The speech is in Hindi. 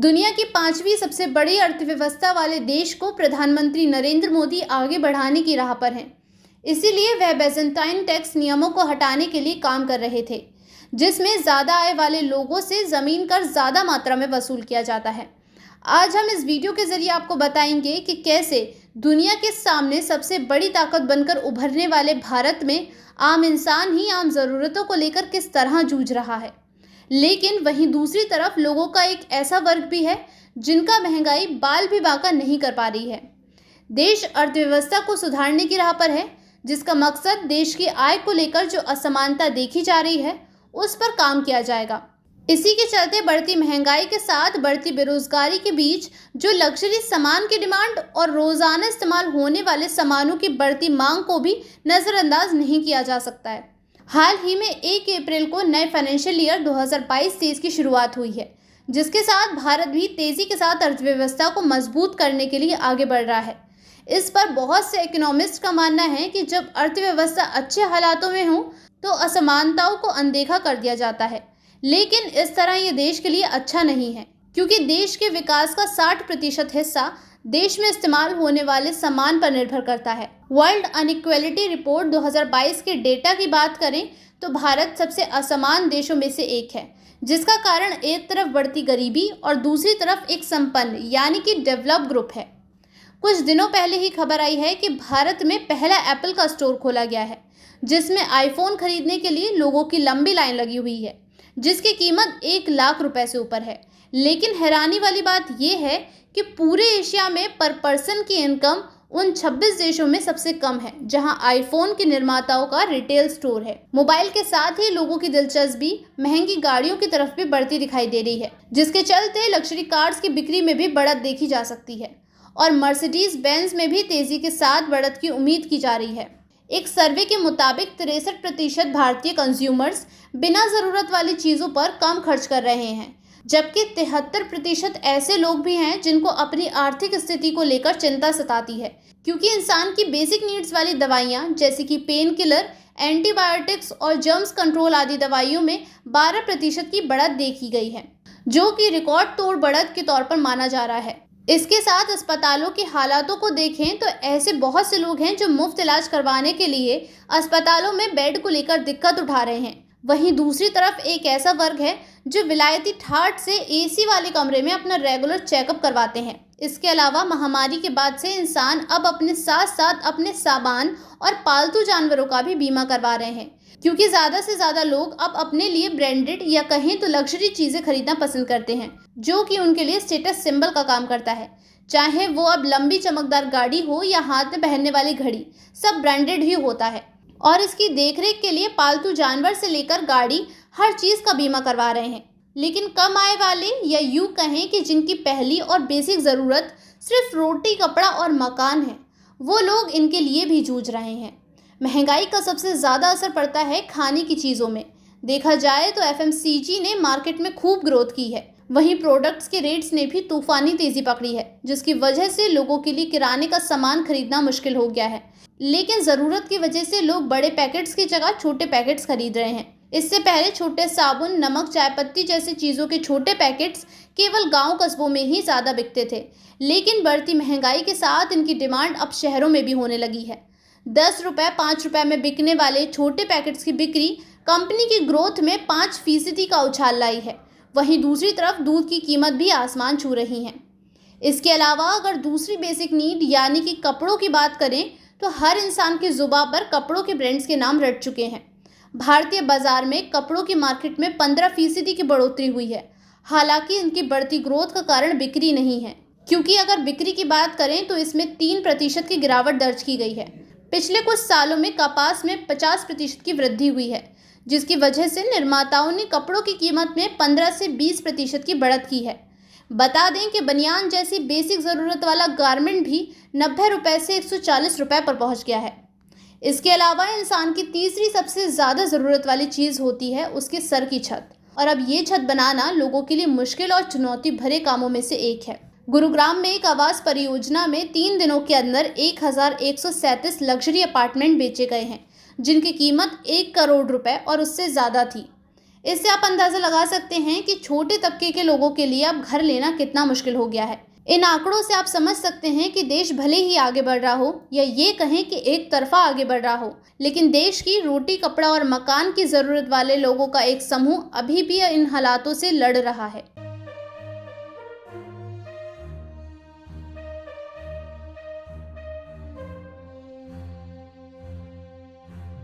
दुनिया की पांचवी सबसे बड़ी अर्थव्यवस्था वाले देश को प्रधानमंत्री नरेंद्र मोदी आगे बढ़ाने की राह पर हैं। इसीलिए वह बेज़ंटाइन टैक्स नियमों को हटाने के लिए काम कर रहे थे, जिसमें ज़्यादा आय वाले लोगों से ज़मीन कर ज़्यादा मात्रा में वसूल किया जाता है। आज हम इस वीडियो के जरिए आपको बताएंगे कि कैसे दुनिया के सामने सबसे बड़ी ताकत बनकर उभरने वाले भारत में आम इंसान ही आम ज़रूरतों को लेकर किस तरह जूझ रहा है। लेकिन वहीं दूसरी तरफ लोगों का एक ऐसा वर्ग भी है जिनका महंगाई बाल भी बांका नहीं कर पा रही है। देश अर्थव्यवस्था को सुधारने की राह पर है, जिसका मकसद देश की आय को लेकर जो असमानता देखी जा रही है उस पर काम किया जाएगा। इसी के चलते बढ़ती महंगाई के साथ बढ़ती बेरोजगारी के बीच जो लग्जरी सामान की डिमांड और रोजाना इस्तेमाल होने वाले सामानों की बढ़ती मांग को भी नजरअंदाज नहीं किया जा सकता है। हाल ही में 1 अप्रैल को नए फाइनेंशियल ईयर 2022-23 की शुरुआत हुई है, जिसके साथ भारत भी तेजी के साथ अर्थव्यवस्था को मजबूत करने के लिए आगे बढ़ रहा है। इस पर बहुत से इकोनॉमिस्ट का मानना है कि जब अर्थव्यवस्था अच्छे हालातों में हो तो असमानताओं को अनदेखा कर दिया जाता है, लेकिन इस तरह ये देश के लिए अच्छा नहीं है, क्योंकि देश के विकास का 60% हिस्सा देश में इस्तेमाल होने वाले सामान पर निर्भर करता है। वर्ल्ड अनइक्वालिटी रिपोर्ट 2022 के डेटा की बात करें तो भारत सबसे असमान देशों में से एक है, जिसका कारण एक तरफ बढ़ती गरीबी और दूसरी तरफ एक संपन्न यानी कि डेवलप ग्रुप है। कुछ दिनों पहले ही खबर आई है कि भारत में पहला एप्पल का स्टोर खोला गया है, जिसमें आईफोन खरीदने के लिए लोगों की लंबी लाइन लगी हुई है, जिसकी कीमत 1 लाख रुपए से ऊपर है। लेकिन हैरानी वाली बात यह है कि पूरे एशिया में पर पर्सन की इनकम उन 26 देशों में सबसे कम है जहां आईफोन के निर्माताओं का रिटेल स्टोर है। मोबाइल के साथ ही लोगों की दिलचस्पी महंगी गाड़ियों की तरफ भी बढ़ती दिखाई दे रही है, जिसके चलते लग्जरी कार्स की बिक्री में भी बढ़त देखी जा सकती है और मर्सिडीज बेंज में भी तेजी के साथ बढ़त की उम्मीद की जा रही है। एक सर्वे के मुताबिक 63% भारतीय कंज्यूमर्स बिना जरूरत वाली चीजों पर कम खर्च कर रहे हैं, जबकि 73% ऐसे लोग भी हैं जिनको अपनी आर्थिक स्थिति को लेकर चिंता सताती है, क्योंकि इंसान की बेसिक नीड्स वाली दवाइयां जैसे कि पेन किलर, एंटीबायोटिक्स और जर्म्स कंट्रोल आदि दवाइयों में 12% की बढ़त देखी गई है, जो कि रिकॉर्ड तोड़ बढ़त के तौर पर माना जा रहा है। इसके साथ अस्पतालों के हालातों को देखें तो ऐसे बहुत से लोग हैं जो मुफ्त इलाज करवाने के लिए अस्पतालों में बेड को लेकर दिक्कत उठा रहे हैं। वहीं दूसरी तरफ एक ऐसा वर्ग है जो विलायती ठाठ से एसी वाले कमरे में अपना रेगुलर चेकअप करवाते हैं। इसके अलावा महामारी के बाद से इंसान अब अपने साथ साथ अपने सामान और पालतू जानवरों का भी बीमा करवा रहे हैं, क्योंकि ज़्यादा से ज़्यादा लोग अब अपने लिए ब्रांडेड या कहें तो लग्जरी चीज़ें खरीदना पसंद करते हैं, जो कि उनके लिए स्टेटस सिंबल का काम करता है। चाहे वो अब लंबी चमकदार गाड़ी हो या हाथ में पहनने वाली घड़ी, सब ब्रांडेड ही होता है और इसकी देखरेख के लिए पालतू जानवर से लेकर गाड़ी हर चीज़ का बीमा करवा रहे हैं। लेकिन कम आय वाले या यूँ कहें कि जिनकी पहली और बेसिक ज़रूरत सिर्फ रोटी, कपड़ा और मकान है, वो लोग इनके लिए भी जूझ रहे हैं। महंगाई का सबसे ज़्यादा असर पड़ता है खाने की चीज़ों में। देखा जाए तो एफएमसीजी ने मार्केट में खूब ग्रोथ की है, वहीं प्रोडक्ट्स के रेट्स ने भी तूफानी तेज़ी पकड़ी है, जिसकी वजह से लोगों के लिए किराने का सामान खरीदना मुश्किल हो गया है। लेकिन ज़रूरत की वजह से लोग बड़े पैकेट्स की जगह छोटे पैकेट्स खरीद रहे हैं। इससे पहले छोटे साबुन, नमक, चाय पत्ती जैसी चीज़ों के छोटे पैकेट्स केवल गांव कस्बों में ही ज़्यादा बिकते थे, लेकिन बढ़ती महंगाई के साथ इनकी डिमांड अब शहरों में भी होने लगी है। 10 रुपये, 5 रुपये में बिकने वाले छोटे पैकेट्स की बिक्री कंपनी की ग्रोथ में 5% का उछाल लाई है। वहीं दूसरी तरफ दूध की कीमत भी आसमान छू रही है। इसके अलावा अगर दूसरी बेसिक नीड यानी कि कपड़ों की बात करें तो हर इंसान की जुबान पर कपड़ों के ब्रांड्स के नाम रट चुके हैं। भारतीय बाजार में कपड़ों की मार्केट में 15% की बढ़ोतरी हुई है। हालांकि इनकी बढ़ती ग्रोथ का कारण बिक्री नहीं है, क्योंकि अगर बिक्री की बात करें तो इसमें 3% की गिरावट दर्ज की गई है। पिछले कुछ सालों में कपास में 50% की वृद्धि हुई है, जिसकी वजह से निर्माताओं ने कपड़ों की कीमत में 15 से 20% की बढ़त की है। बता दें कि बनियान जैसी बेसिक ज़रूरत वाला गारमेंट भी 90 रुपये से 140 रुपये पर पहुंच गया है। इसके अलावा इंसान की तीसरी सबसे ज़्यादा ज़रूरत वाली चीज़ होती है उसके सर की छत, और अब ये छत बनाना लोगों के लिए मुश्किल और चुनौती भरे कामों में से एक है। गुरुग्राम में एक आवास परियोजना में 3 दिनों के अंदर 1137 लग्जरी अपार्टमेंट बेचे गए हैं, जिनकी कीमत 1 करोड़ रुपए और उससे ज़्यादा थी। इससे आप अंदाजा लगा सकते हैं कि छोटे तबके के लोगों के लिए अब घर लेना कितना मुश्किल हो गया है। इन आंकड़ों से आप समझ सकते हैं कि देश भले ही आगे बढ़ रहा हो या ये कहें कि एक तरफा आगे बढ़ रहा हो, लेकिन देश की रोटी, कपड़ा और मकान की ज़रूरत वाले लोगों का एक समूह अभी भी इन हालातों से लड़ रहा है।